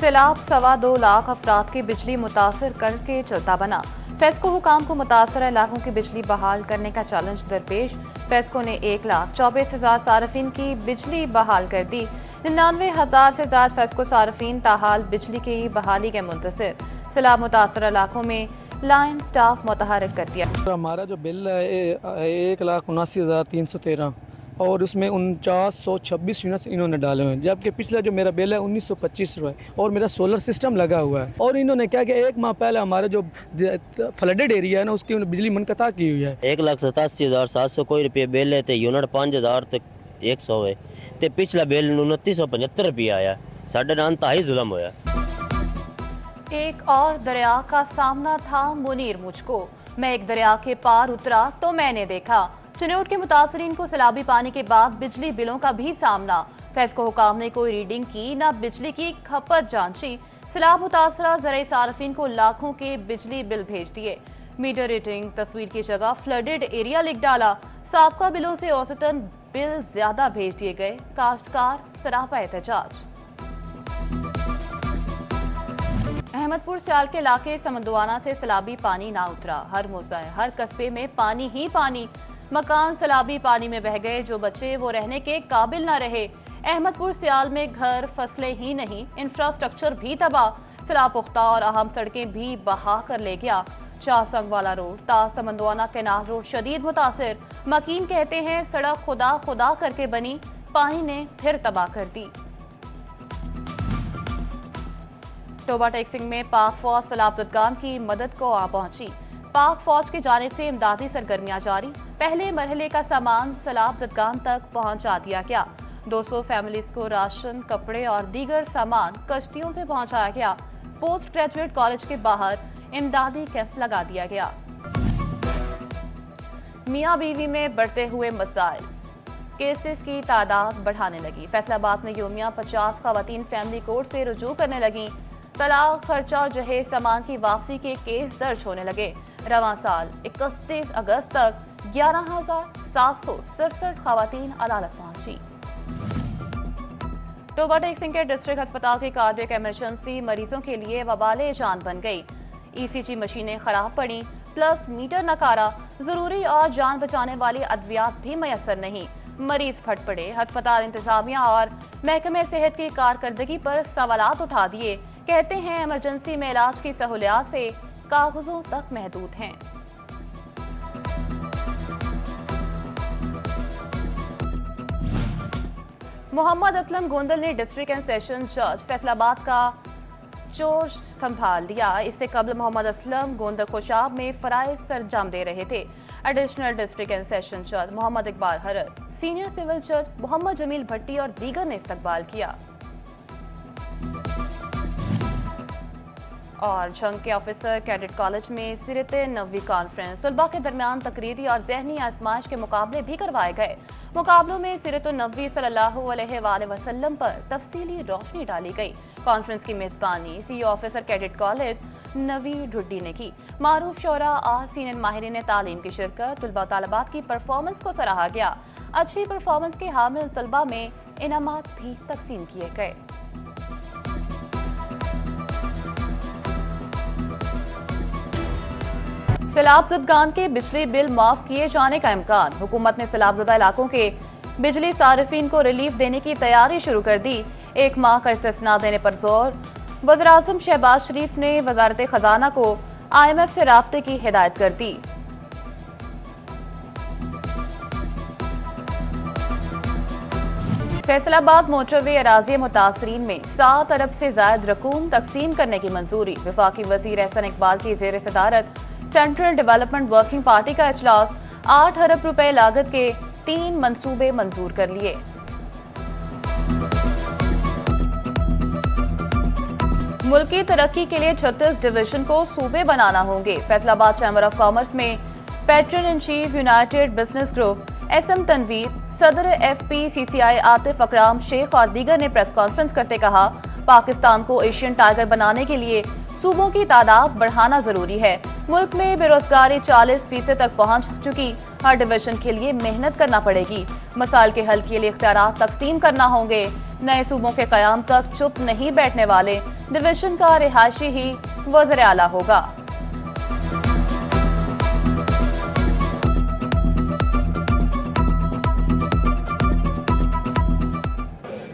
सैलाब 2.25 लाख अफराद की बिजली मुतासर करके चलता बना। फेस्को हुकाम को मुतासर इलाकों की बिजली बहाल करने का चैलेंज दरपेश। फेस्को ने 1,24,000 सार्फिन की बिजली बहाल कर दी। 99,000 से ज्यादा फेस्को सार्फिन ताहाल बिजली की बहाली के मुंतसिर। सैलाब मुतासर इलाकों में लाइन स्टाफ मुतहरक कर दिया। हमारा जो बिल है 1,79,313 और उसमें 4926 यूनिट्स इन्होंने डाले हुए हैं, जबकि पिछला जो मेरा बिल है 1925 रुपये और मेरा सोलर सिस्टम लगा हुआ है। और इन्होंने क्या कि एक माह पहले हमारा जो फ्लडेड एरिया है ना उसकी बिजली मुनक़ता की हुई है। 1,87,700 कोई रुपये बिल है तो यूनिट 5,000 तक 100 है तो पिछला बिल 2975 रुपये आया। साढ़े नाल ताही जुल्म होया। एक और दरिया का सामना था मुनीर मुझको। मैं एक दरिया के पार उतरा तो मैंने देखा। चिन्नौट के मुतासरीन को सैलाबी पानी के बाद बिजली बिलों का भी सामना। फेस्को हुकाम ने कोई रीडिंग की न बिजली की खपत जांची। सैलाब मुतासरा ज़राई सार्फिन को लाखों के बिजली बिल भेज दिए। मीटर रीडिंग तस्वीर की जगह फ्लडेड एरिया लिख डाला। साबका बिलों से औसतन बिल ज्यादा भेज दिए गए। काश्तकार सरापा एहतजाज। अहमदपुर सियाल के इलाके समंदवाना से सैलाबी पानी ना उतरा। हर मोहल्ले हर कस्बे में पानी ही पानी। मकान सैलाबी पानी में बह गए। जो बचे वो रहने के काबिल न रहे। अहमदपुर सियाल में घर फसलें ही नहीं इंफ्रास्ट्रक्चर भी तबाह। सैलाब पुख्ता और अहम सड़कें भी बहा कर ले गया। शाहसंग वाला रोड ता समंदवाना कैनाल रोड शदीद मुतासिर। मकीन कहते हैं सड़क खुदा खुदा करके बनी, पानी ने फिर तबाह कर दी। टोबा टेक्सिंग में पाक फौज सैलाब ज़दगान की मदद को आ पहुंची। पाक फौज की जानिब से इमदादी सरगर्मियां जारी। पहले मरहले का सामान सैलाब ज़दगान तक पहुंचा दिया गया। 200 फैमिलीज को राशन, कपड़े और दीगर सामान कश्तियों से पहुंचाया गया। पोस्ट ग्रेजुएट कॉलेज के बाहर इमदादी कैंप लगा दिया गया। मियां बीवी में बढ़ते हुए मसाइल, केसेस की तादाद बढ़ाने लगी। फैसलाबाद में योमिया 50 खवातीन फैमिली कोर्ट से रुजू करने लगी। तलाक, खर्चा और जहेज सामान की वापसी के केस दर्ज होने लगे। रवां साल 31 अगस्त तक 11,767 खवातीन अदालत पहुंची। टोबा टेक्सिंग के डिस्ट्रिक्ट अस्पताल की कार्डियक इमरजेंसी मरीजों के लिए वबाले जान बन गई। ईसीजी मशीनें खराब पड़ी, प्लस मीटर नकारा। जरूरी और जान बचाने वाली अद्वियात भी मयसर नहीं। मरीज फट पड़े। अस्पताल इंतजामिया और महकमे सेहत की कारकर्दगी पर सवालात उठा दिए। कहते हैं इमरजेंसी में इलाज की सहूलियात से कागजों तक महदूद हैं। मोहम्मद असलम गोंदल ने डिस्ट्रिक्ट एंड सेशन जज फैसलाबाद का जोश संभाल लिया। इससे कबल मोहम्मद असलम गोंदल खुशाब में फराइज सरंजाम दे रहे थे। एडिशनल डिस्ट्रिक्ट एंड सेशन जज मोहम्मद इकबाल हरर, सीनियर सिविल जज मोहम्मद जमील भट्टी और दीगर ने इस्तकबाल किया। और झंग के ऑफिसर कैडेट कॉलेज में सिरत नवी कॉन्फ्रेंस, तलबा के दरमियान तकरीरी और जहनी आजमाइश के मुकाबले भी करवाए गए। मुकाबलों में सिरत नबी सल्लल्लाहु अलैहि वसल्लम पर तफसीली रोशनी डाली गई। कॉन्फ्रेंस की मेजबानी सीईओ ऑफिसर कैडेट कॉलेज नवी ढुड्डी ने की। मारूफ शोरा और सीनियर माहिरीन तालीम की शिरकत, तलबा तालिबात की परफॉर्मेंस को सराहा गया। अच्छी परफॉर्मेंस के हामिल तलबा में इनामात भी तकसीम किए गए। सैलाब ज़दगान के बिजली बिल माफ किए जाने का इम्कान। हुकूमत ने सैलाबज़दा इलाकों के बिजली सार्फिन को रिलीफ देने की तैयारी शुरू कर दी। 1 माह का इस्तिस्ना देने पर जोर। वज़ीर-ए-आज़म शहबाज शरीफ ने वज़ारत खजाना को IMF से राब्ते की हिदायत कर दी। फैसलाबाद मोटरवे अराज़ी मुतासरीन में 7 अरब से ज्यादा रकूम तकसीम करने की मंजूरी। वफाकी वज़ीर एहसन इकबाल की ज़ेर सदारत सेंट्रल डेवलपमेंट वर्किंग पार्टी का इजलास। 8 अरब रुपए लागत के 3 मंसूबे मंजूर कर लिए। मुल्क की तरक्की के लिए 36 डिवीजन को सूबे बनाना होंगे। फैसलाबाद चैम्बर ऑफ कॉमर्स में patron in chief United Business Group SM Tanveer, सदर FPCCI आतिफ अकराम शेख और दीगर ने प्रेस कॉन्फ्रेंस करते कहा, पाकिस्तान को एशियन टाइगर बनाने के लिए सूबों की तादाद बढ़ाना जरूरी है। मुल्क में बेरोजगारी 40% तक पहुंच चुकी। हर डिवीजन के लिए मेहनत करना पड़ेगी। मसाइल के हल के लिए इख्तियारात तकसीम करना होंगे। नए सूबों के कयाम तक चुप नहीं बैठने वाले डिवीजन का रिहायशी ही वज़ीर आला होगा।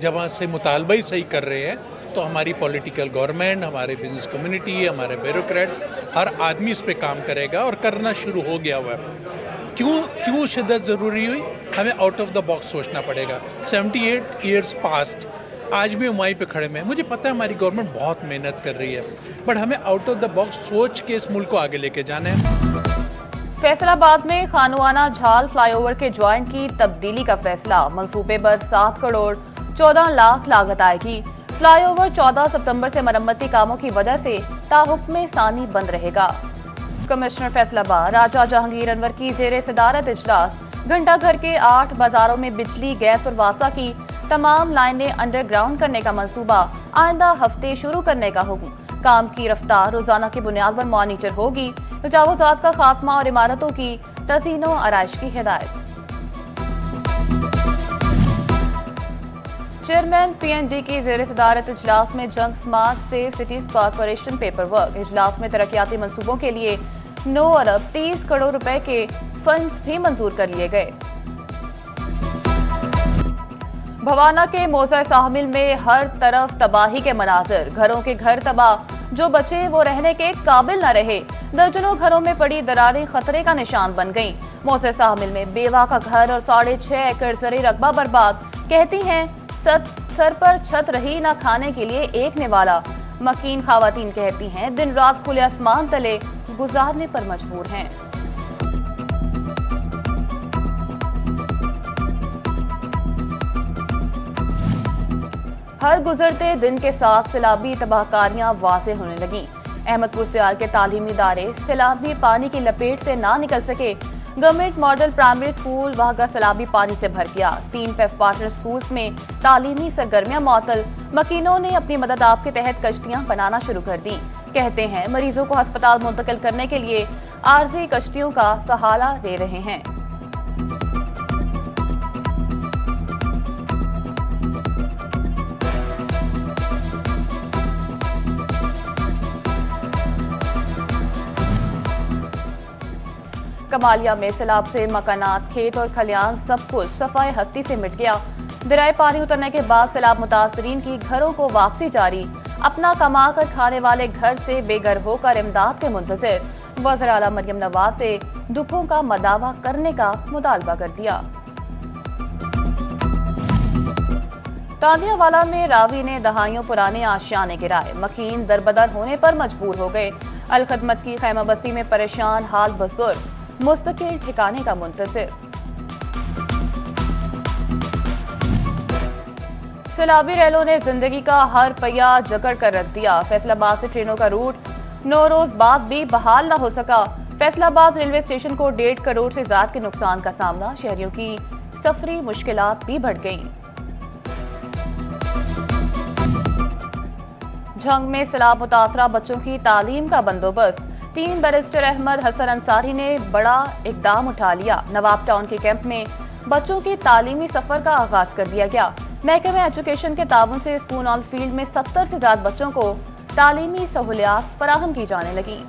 जब से मुतालबा ही सही कर रहे हैं तो हमारी पॉलिटिकल गवर्नमेंट, हमारे बिजनेस कम्युनिटी, हमारे ब्यूरोक्रेट्स, हर आदमी इस पे काम करेगा और करना शुरू हो गया हुआ है। क्यों शिद्दत ज़रूरी हुई? हमें आउट ऑफ द बॉक्स सोचना पड़ेगा। 78 ईयर्स पास्ट, आज भी हम वहीं पे खड़े हैं। मुझे पता है हमारी गवर्नमेंट बहुत मेहनत कर रही है, बट हमें आउट ऑफ द बॉक्स सोच के इस मुल्क को आगे लेके जाना है। फैसलाबाद में खानुआना झाल फ्लाईओवर के ज्वाइंट की तब्दीली का फैसला। मंसूबे पर 7 करोड़ 14 लाख लागत आएगी। फ्लाईओवर 14 सितंबर से मरम्मती कामों की वजह से ताहुक्मे सानी बंद रहेगा। कमिश्नर फैसलाबाद राजा जहांगीर अनवर की जेर सदारत इजलास। घंटा घर के 8 बाजारों में बिजली, गैस और वासा की तमाम लाइनें अंडरग्राउंड करने का मंसूबा आइंदा हफ्ते शुरू करने का हुक्म। काम की रफ्तार रोजाना की बुनियाद पर मॉनिटर होगी। तजावुजात का खात्मा और इमारतों की तज़ीन व आराइश की हिदायत। चेयरमैन पीएनडी की जेर सदारत इजलास में जंग स्मार्ट से सिटीज कॉरपोरेशन पेपर वर्क। इजलास में तरक्याती मंसूबों के लिए 9 अरब 30 करोड़ रुपए के फंड भी मंजूर कर लिए गए। भवाना के मोजा साहमिल में हर तरफ तबाही के मनाजर। घरों के घर तबाह, जो बचे वो रहने के काबिल न रहे। दर्जनों घरों में पड़ी दरारें खतरे का निशान बन गईं। मोजा साहमिल में बेवा का घर और 6.5 एकड़ ज़री रकबा बर्बाद। कहती हैं सर पर छत रही न खाने के लिए एक निवाला। मकीन खवातीन कहती हैं दिन रात खुले आसमान तले गुजारने पर मजबूर हैं। हर गुजरते दिन के साथ सैलाबी तबाहकारियां वाज़ेह होने लगी। अहमदपुर सियाल के तालीमी इदारे सैलाबी पानी की लपेट से ना निकल सके। गवर्नमेंट मॉडल प्राइमरी स्कूल वाहगा सैलाबी पानी से भर गया। 3 पेफ पार्टनर स्कूल्स में तालीमी सरगर्मियां मअतल। मकीनों ने अपनी मदद आप के तहत कश्तियां बनाना शुरू कर दी। कहते हैं मरीजों को अस्पताल मुंतकिल करने के लिए आरजी कश्तियों का सहारा ले रहे हैं। कमालिया में सैलाब से मकानात, खेत और खलियान सब कुछ सफाए हस्ती से मिट गया। दरियाए पानी उतरने के बाद सैलाब मुतासरीन की घरों को वापसी जारी। अपना कमा कर खाने वाले घर से बेघर होकर इमदाद के मुंतजिर। वज़ीर आला मरियम नवाज से दुखों का मदावा करने का मुतालबा कर दिया। तांदियावाला में रावी ने दहाइयों पुराने आशियाने गिराए। मकीन दरबदर होने पर मजबूर हो गए। अलखदमत की खैमा बस्ती में परेशान हाल बुजुर्ग मुस्तकिल ठिकाने का मुंतजिर। सैलाबी रेलों ने जिंदगी का हर पहिया जकड़ कर रख दिया। फैसलाबाद से ट्रेनों का रूट 9 रोज बाद भी बहाल न हो सका। फैसलाबाद रेलवे स्टेशन को 1.5 करोड़ से ज्यादा के नुकसान का सामना। शहरियों की सफरी मुश्किलात भी बढ़ गईं। झंग में सैलाब मुतासरा बच्चों की तालीम का बंदोबस्त। 3 बैरिस्टर अहमद हसन अंसारी ने बड़ा इकदाम उठा लिया। नवाब टाउन के कैंप में बच्चों की तालीमी सफर का आगाज कर दिया गया। महकमे एजुकेशन के ताउन से स्कूल ऑन फील्ड में 70 से ज्यादा बच्चों को तालीमी सहूलियात फराहम की जाने लगी।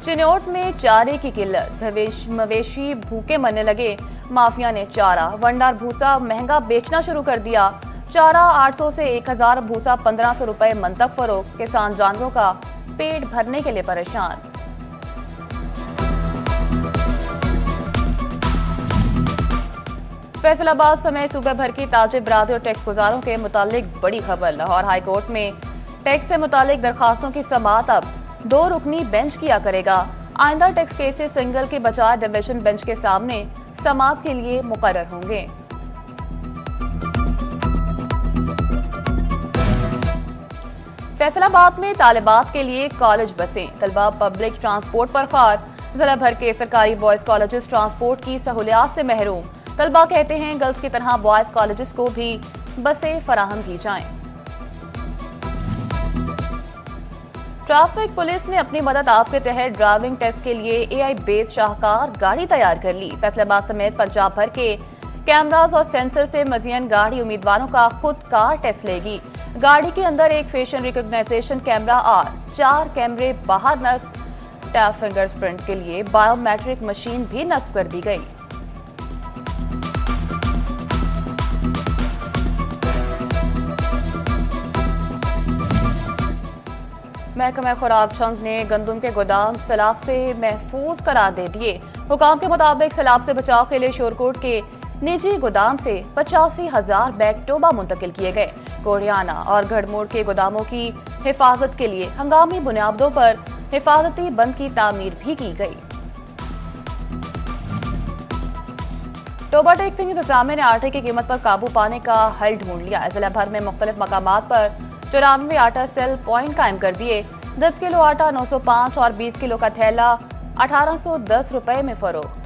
चिन्योट में चारे की किल्लत, मवेशी भूखे मरने लगे। माफिया ने चारा, वंडार भूसा महंगा बेचना शुरू कर दिया। चारा 800 से 1000, भूसा 1500 रुपए मन तक फरोख्त। किसान जानवरों का पेट भरने के लिए परेशान। फैसलाबाद समेत सूबे भर की ताजिर बरादरी और टैक्स गुजारों के मुतालिक बड़ी खबर। लाहौर हाई कोर्ट में टैक्स से मुतालिक दरखास्तों की समाअत अब 2 रुकनी बेंच किया करेगा। आइंदा टैक्स केसेस सिंगल के बजाय डिवीजन बेंच के सामने समाअत के लिए मुकर्रर होंगे। फैसलाबाद में तालिबात के लिए कॉलेज बसें। तलबा पब्लिक ट्रांसपोर्ट पर खार। जिला भर के सरकारी बॉयज कॉलेजेस ट्रांसपोर्ट की सहूलियात से महरूम। तलबा कहते हैं गर्ल्स की तरह बॉयज कॉलेजेस को भी बसें फराहम की जाएं। ट्रैफिक पुलिस ने अपनी मदद आप के तहत ड्राइविंग टेस्ट के लिए एआई बेस्ड शाहकार गाड़ी तैयार कर ली। फैसलाबाद समेत पंजाब भर के कैमरास और सेंसर से मजीन गाड़ी उम्मीदवारों का खुद का टेस्ट लेगी। गाड़ी के अंदर एक फेशियल रिकॉग्नाइजेशन कैमरा और 4 कैमरे बाहर नस्ब, टैप फिंगरप्रिंट के लिए बायोमेट्रिक मशीन भी नस्ब कर दी गई। महकमा खुराक जंग ने गंदम के गोदाम सैलाब से महफूज करार दे दिए। हुकाम के मुताबिक सैलाब से बचाव के लिए शोरकोट के निजी गोदाम से 85,000 बैग टोबा मुंतकिल किए गए। कोरियाना और घड़मोड़ के गोदामों की हिफाजत के लिए हंगामी बुनियादों पर हिफाजती बंद की तामीर भी की गई। टोबा टैक्सिंग इंतजामिया ने आटे की कीमत पर काबू पाने का हल ढूंढ लिया। जिला भर में मुख्तलिफ मकामात पर 94 आटा सेल पॉइंट कायम कर दिए। 10 किलो आटा 905 और 20 किलो का थैला 1810 रुपए में फरोख्त।